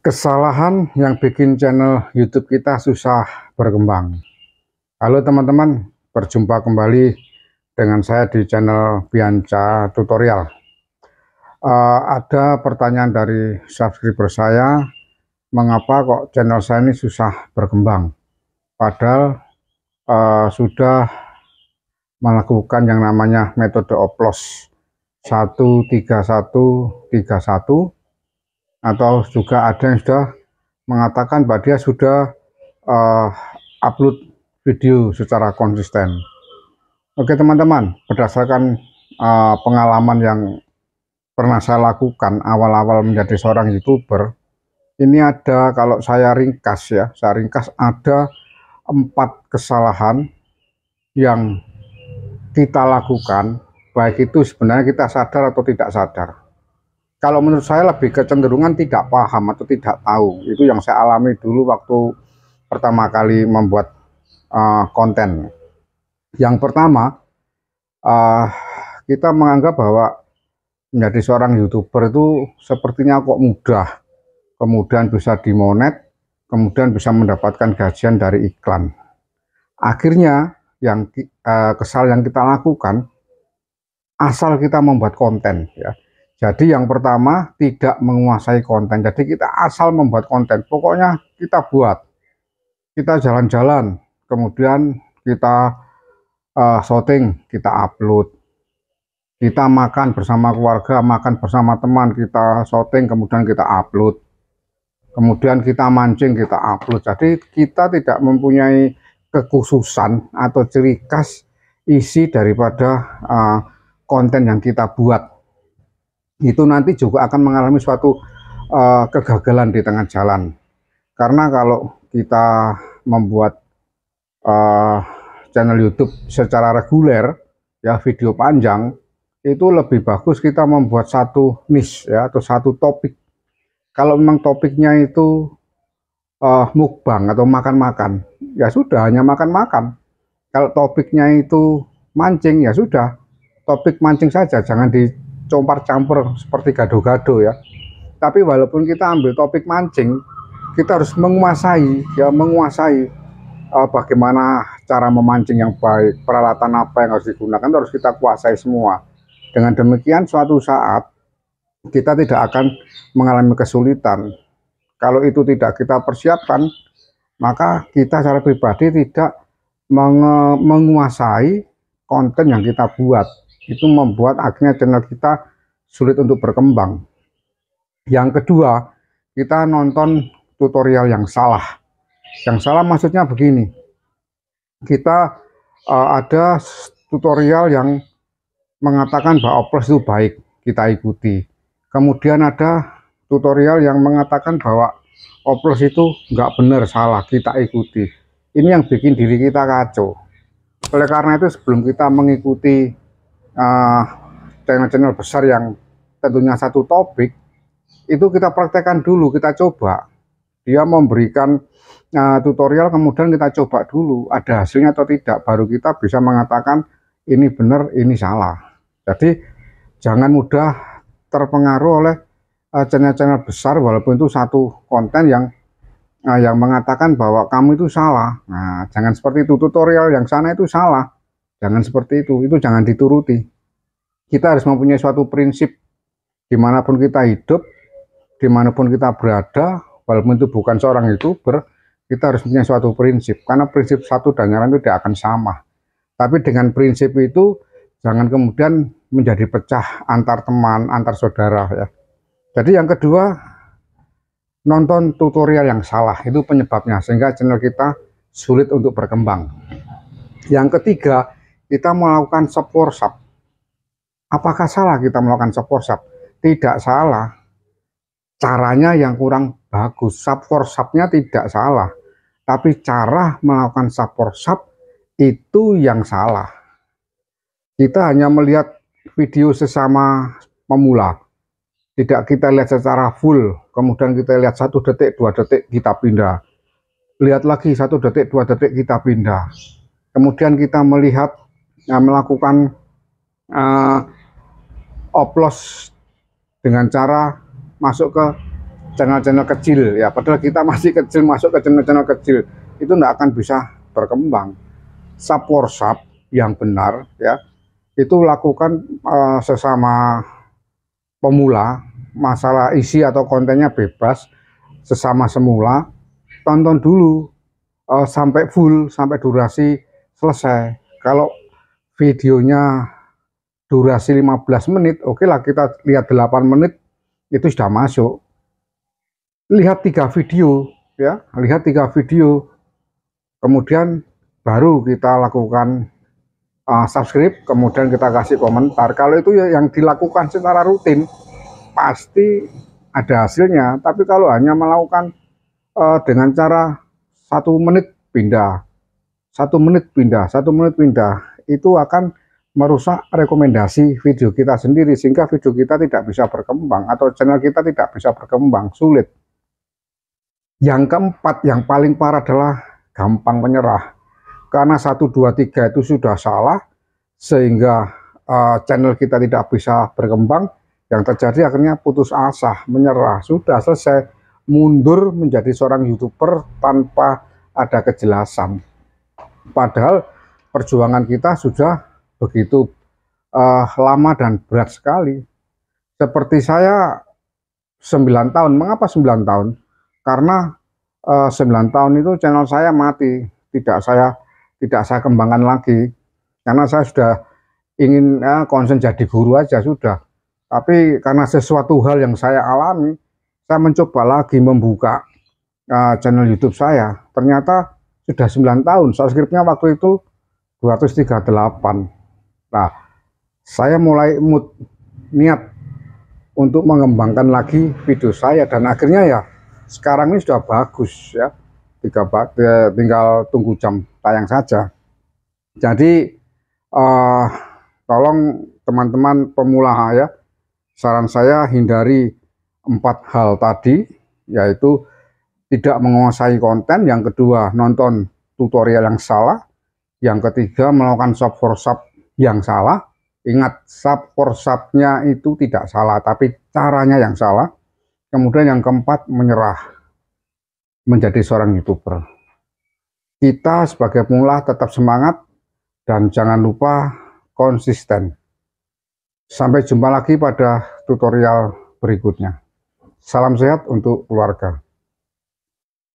Kesalahan yang bikin channel YouTube kita susah berkembang. Halo teman-teman, berjumpa kembali dengan saya di channel Bianca Tutorial. Ada pertanyaan dari subscriber saya, mengapa kok channel saya ini susah berkembang? Padahal sudah melakukan yang namanya metode oplos 13131, atau juga ada yang sudah mengatakan bahwa dia sudah upload video secara konsisten. Oke teman-teman, berdasarkan pengalaman yang pernah saya lakukan awal-awal menjadi seorang YouTuber, ini ada, kalau saya ringkas ya, ada 4 kesalahan yang kita lakukan, baik itu sebenarnya kita sadar atau tidak sadar. Kalau menurut saya lebih kecenderungan tidak paham atau tidak tahu. Itu yang saya alami dulu waktu pertama kali membuat konten. Yang pertama, kita menganggap bahwa menjadi seorang YouTuber itu sepertinya kok mudah. Kemudian bisa dimonet, kemudian bisa mendapatkan gajian dari iklan. Akhirnya yang kesal yang kita lakukan, asal kita membuat konten ya. Jadi yang pertama, tidak menguasai konten. Jadi kita asal membuat konten, pokoknya kita buat. Kita jalan-jalan, kemudian kita syuting, kita upload. Kita makan bersama keluarga, makan bersama teman, kita syuting, kemudian kita upload. Kemudian kita mancing, kita upload. Jadi kita tidak mempunyai kekhususan atau ciri khas isi daripada konten yang kita buat. Itu nanti juga akan mengalami suatu kegagalan di tengah jalan. Karena kalau kita membuat channel YouTube secara reguler ya, video panjang, itu lebih bagus kita membuat satu niche ya, atau satu topik. Kalau memang topiknya itu mukbang atau makan-makan, ya sudah, hanya makan-makan. Kalau topiknya itu mancing, ya sudah, topik mancing saja, jangan dicampur seperti gado-gado ya. Tapi walaupun kita ambil topik mancing, kita harus menguasai bagaimana cara memancing yang baik, peralatan apa yang harus digunakan, harus kita kuasai semua. Dengan demikian suatu saat kita tidak akan mengalami kesulitan. Kalau itu tidak kita persiapkan, maka kita secara pribadi tidak menguasai konten yang kita buat. Itu membuat akhirnya channel kita sulit untuk berkembang. Yang kedua, kita nonton tutorial yang salah. Yang salah maksudnya begini, kita ada tutorial yang mengatakan bahwa oplos itu baik, kita ikuti. Kemudian ada tutorial yang mengatakan bahwa oplos itu nggak benar, salah, kita ikuti. Ini yang bikin diri kita kacau. Oleh karena itu, sebelum kita mengikuti channel-channel besar yang tentunya satu topik, itu kita praktekkan dulu, kita coba. Dia memberikan tutorial, kemudian kita coba dulu ada hasilnya atau tidak, baru kita bisa mengatakan ini benar, ini salah. Jadi jangan mudah terpengaruh oleh channel-channel besar, walaupun itu satu konten yang mengatakan bahwa kamu itu salah. Nah, jangan seperti itu. Tutorial yang sana itu salah, jangan seperti itu jangan dituruti. Kita harus mempunyai suatu prinsip, dimanapun kita hidup, dimanapun kita berada, walaupun itu bukan seorang YouTuber, kita harus punya suatu prinsip, karena prinsip satu dan yang lain itu tidak akan sama. Tapi dengan prinsip itu, jangan kemudian menjadi pecah antar teman, antar saudara ya. Jadi yang kedua, nonton tutorial yang salah, itu penyebabnya, sehingga channel kita sulit untuk berkembang. Yang ketiga, kita melakukan sub workshop. Apakah salah kita melakukan sub workshop? Tidak salah. Caranya yang kurang bagus. Sub workshopnya tidak salah, tapi cara melakukan sub workshop itu yang salah. Kita hanya melihat video sesama pemula, tidak kita lihat secara full, kemudian kita lihat 1 detik, 2 detik, kita pindah. Lihat lagi 1 detik, 2 detik, kita pindah. Kemudian kita melihat melakukan oplos dengan cara masuk ke channel-channel kecil ya, padahal kita masih kecil, masuk ke channel-channel kecil itu tidak akan bisa berkembang. Sub yang benar ya, itu lakukan sesama pemula, masalah isi atau kontennya bebas, sesama semula, tonton dulu sampai full, sampai durasi selesai. Kalau videonya durasi 15 menit, oke lah kita lihat 8 menit itu sudah masuk. Lihat 3 video ya, lihat 3 video, kemudian baru kita lakukan subscribe, kemudian kita kasih komentar. Kalau itu ya yang dilakukan secara rutin pasti ada hasilnya. Tapi kalau hanya melakukan dengan cara 1 menit pindah, 1 menit pindah, 1 menit pindah, itu akan merusak rekomendasi video kita sendiri, sehingga video kita tidak bisa berkembang atau channel kita tidak bisa berkembang, sulit. Yang keempat, yang paling parah adalah gampang menyerah. Karena 1, 2, 3 itu sudah salah, sehingga channel kita tidak bisa berkembang. Yang terjadi akhirnya putus asa, menyerah, sudah selesai, mundur menjadi seorang YouTuber tanpa ada kejelasan. Padahal perjuangan kita sudah begitu lama dan berat sekali. Seperti saya 9 tahun, mengapa 9 tahun? Karena 9 tahun itu channel saya mati, tidak saya kembangkan lagi, karena saya sudah ingin konsen jadi guru aja sudah. Tapi karena sesuatu hal yang saya alami, saya mencoba lagi membuka channel YouTube saya. Ternyata sudah 9 tahun, subscribe-nya waktu itu 238. Nah, saya mulai niat untuk mengembangkan lagi video saya, dan akhirnya ya sekarang ini sudah bagus ya, tinggal tunggu jam tayang saja. Jadi tolong teman-teman pemula ya, saran saya hindari 4 hal tadi, yaitu tidak menguasai konten, yang kedua nonton tutorial yang salah, yang ketiga melakukan sub for sub yang salah. Ingat, sub for sub-nya itu tidak salah, tapi caranya yang salah. Kemudian yang keempat, menyerah menjadi seorang YouTuber. Kita sebagai pemula tetap semangat dan jangan lupa konsisten. Sampai jumpa lagi pada tutorial berikutnya. Salam sehat untuk keluarga.